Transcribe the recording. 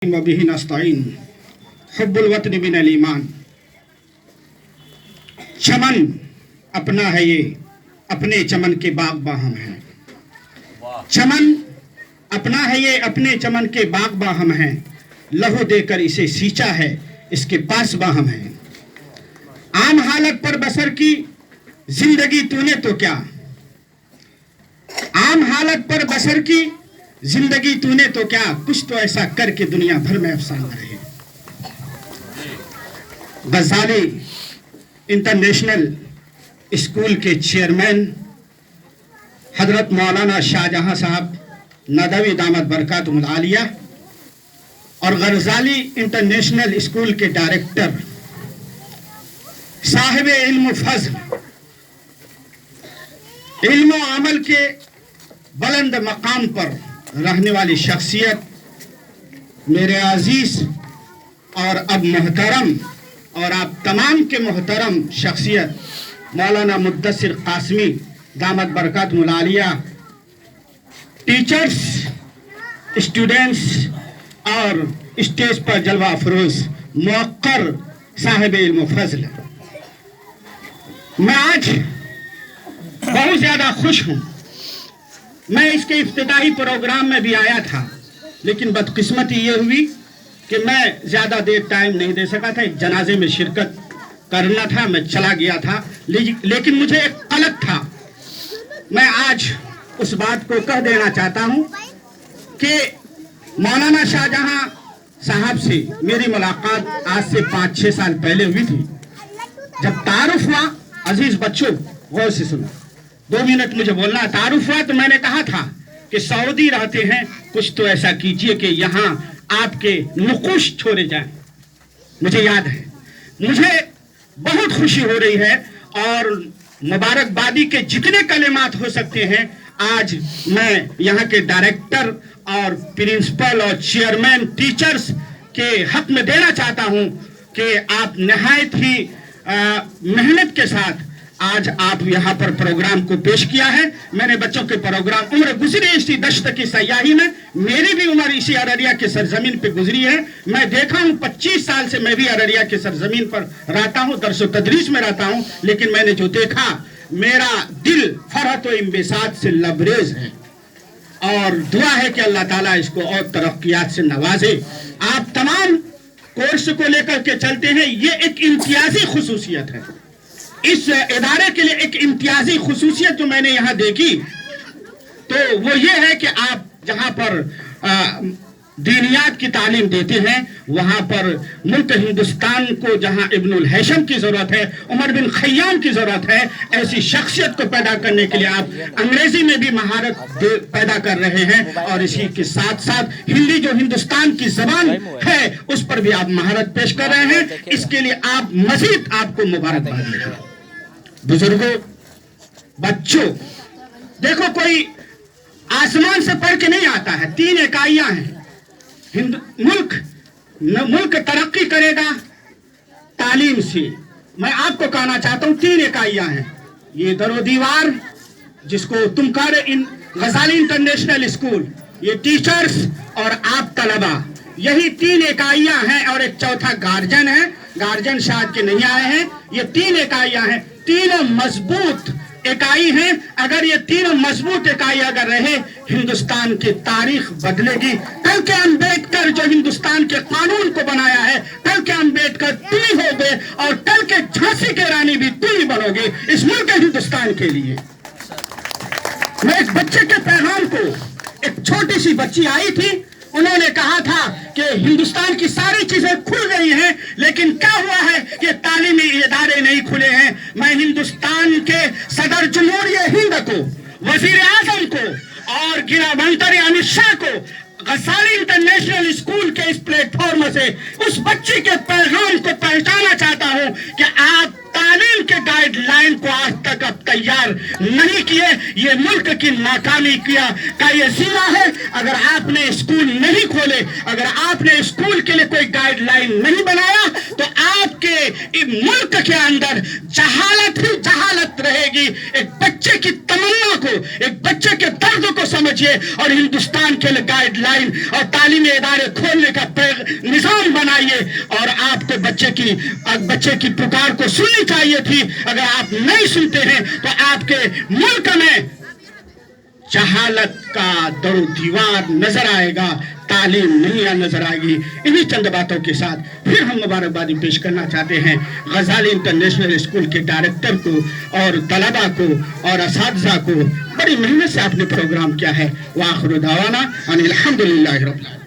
वबिही नस्तईन हुब्बुल वतन मिनल ईमान। चमन अपना है ये, अपने चमन के बाग बाहम हैं। चमन अपना है ये, अपने चमन के बाग बाहम हैं। लहू देकर इसे सींचा है, इसके पास बाहम है। आम हालत पर बसर की जिंदगी तूने तो क्या, आम हालत पर बसर की जिंदगी तूने तो क्या, कुछ तो ऐसा करके दुनिया भर में अफसाना रहे। गजाली इंटरनेशनल स्कूल के चेयरमैन हजरत मौलाना शाहजहां साहब नदवी दामत बरकातुहुल आलिया और गजाली इंटरनेशनल स्कूल के डायरेक्टर साहिब इल्म फज़ल, इल्म और अमल के बुलंद मकाम पर रहने वाली शख्सियत, मेरे अजीज और अब मोहतरम और आप तमाम के मोहतरम शख्सियत मौलाना मुद्दसिर कासमी दामत बरकातुहुल आलिया, टीचर्स, स्टूडेंट्स और स्टेज पर जलवा अफरोज मुअक्कर साहिब इल्म फज़ल, मैं आज बहुत ज़्यादा खुश हूँ। मैं इसके इफ्तिताही प्रोग्राम में भी आया था, लेकिन बदकिस्मती ये हुई कि मैं ज़्यादा देर टाइम नहीं दे सका था। एक जनाजे में शिरकत करना था, मैं चला गया था, लेकिन मुझे एक कलक था। मैं आज उस बात को कह देना चाहता हूँ कि मौलाना शाहजहां साहब से मेरी मुलाकात आज से 5-6 साल पहले हुई थी। जब तारुफ हुआ, अजीज बच्चों गौर से सुनो, 2 मिनट मुझे बोलना है। तारुफ हुआ तो मैंने कहा था कि सऊदी रहते हैं, कुछ तो ऐसा कीजिए कि यहाँ आपके नुकुश छोड़े जाएं। मुझे याद है, मुझे बहुत खुशी हो रही है और मुबारकबादी के जितने कलेमात हो सकते हैं आज मैं यहाँ के डायरेक्टर और प्रिंसिपल और चेयरमैन टीचर्स के हक में देना चाहता हूँ कि आप नहायत ही मेहनत के साथ आज आप यहाँ पर प्रोग्राम को पेश किया है। मैंने बच्चों के प्रोग्राम उम्र गुजरी इसी दश्त की सयाही में, मेरी भी उम्र इसी अररिया के सरजमीन पे गुजरी है। मैं देखा हूँ 25 साल से मैं भी अररिया के सरजमीन पर रहता हूँ, दरसो तदरीस में रहता हूँ, लेकिन मैंने जो देखा मेरा दिल फरहत व इंबिसात से लबरेज है और दुआ है कि अल्लाह ताला इसको और तरक्कियात से नवाजे। आप तमाम कोर्स को लेकर के चलते हैं, ये एक इम्तियाजी खुसूसियत है। इस इदारे के लिए एक इम्तियाजी खुसूसियत जो मैंने यहाँ देखी तो वो ये है कि आप जहाँ पर दीनियात की तालीम देते हैं, वहाँ पर मुल्क हिंदुस्तान को जहाँ इब्नुल हैशम की ज़रूरत है, उमर बिन खय्याम की ज़रूरत है, ऐसी शख्सियत को पैदा करने के लिए आप अंग्रेजी में भी महारत पैदा कर रहे हैं और इसी के साथ साथ हिंदी जो हिंदुस्तान की ज़बान है उस पर भी आप महारत पेश कर रहे हैं। इसके लिए आप मजीद आपको मुबारकबाद दें। बुजुर्गों, बच्चों, देखो कोई आसमान से पढ़ के नहीं आता है। 3 इकाइयां हैं। मुल्क तरक्की करेगा तालीम से। मैं आपको कहना चाहता हूं 3 इकाइयां हैं। ये दरो दीवार जिसको तुम कह रहे गजाली इंटरनेशनल स्कूल, ये टीचर्स और आप तलबा, यही 3 इकाइयां हैं और एक चौथा गार्जियन है। गार्जियन शायद के नहीं आए हैं। ये 3 इकाइयां हैं, तीनों मजबूत इकाई हैं। अगर ये तीनों मजबूत इकाई अगर रहे, हिंदुस्तान की तारीख बदलेगी। कल के अंबेडकर जो हिंदुस्तान के कानून को बनाया है, कल के अंबेडकर तुम ही होगे और कल के झांसी के रानी भी तुम ही बनोगे इस मुल्क हिंदुस्तान के लिए। मैं एक बच्चे के पैगाम को, एक छोटी सी बच्ची आई थी, उन्होंने कहा था कि हिंदुस्तान की सारी चीजें खुल गई हैं, लेकिन क्या हुआ है कि तालीमी इदारे नहीं खुले हैं। मैं हिंदुस्तान के सदर जमहूरिया हिंद को, वजीर आजम को और गृह मंत्री अमित शाह को गजाली इंटरनेशनल स्कूल के इस प्लेटफॉर्म से उस बच्ची के पैगाम को पहचाना चाहता हूं कि आप तालीम के गाइडलाइन को आज तक अब तैयार नहीं किए। ये मुल्क की नाकामी का ये सीमा है। अगर आपने स्कूल नहीं खोले, अगर आपने स्कूल के लिए कोई गाइडलाइन नहीं बनाया, तो आपके मुल्क के अंदर जहालत ही जहालत रहेगी। एक बच्चे की तमन्ना को, एक बच्चे के दर्द को समझिए और हिंदुस्तान के लिए गाइडलाइन और तालीमी इदारे खोलने का निजाम बनाइए। और आपको बच्चे की पुकार को सुननी चाहिए थी। अगर आप नहीं सुनते हैं तो आपके मुल्क में जहालत का दरो दीवार नजर आएगा, तालीम नहीं नजर आएगी। इन्हीं चंद बातों के साथ फिर हम मुबारकबादी पेश करना चाहते हैं गजाली इंटरनेशनल स्कूल के डायरेक्टर को और तलबा को और असातिज़ा को। बड़ी मेहनत से आपने प्रोग्राम किया है। व आखिर दावाना अनिल हम्दुलिल्लाहि रब्बिल आलमीन।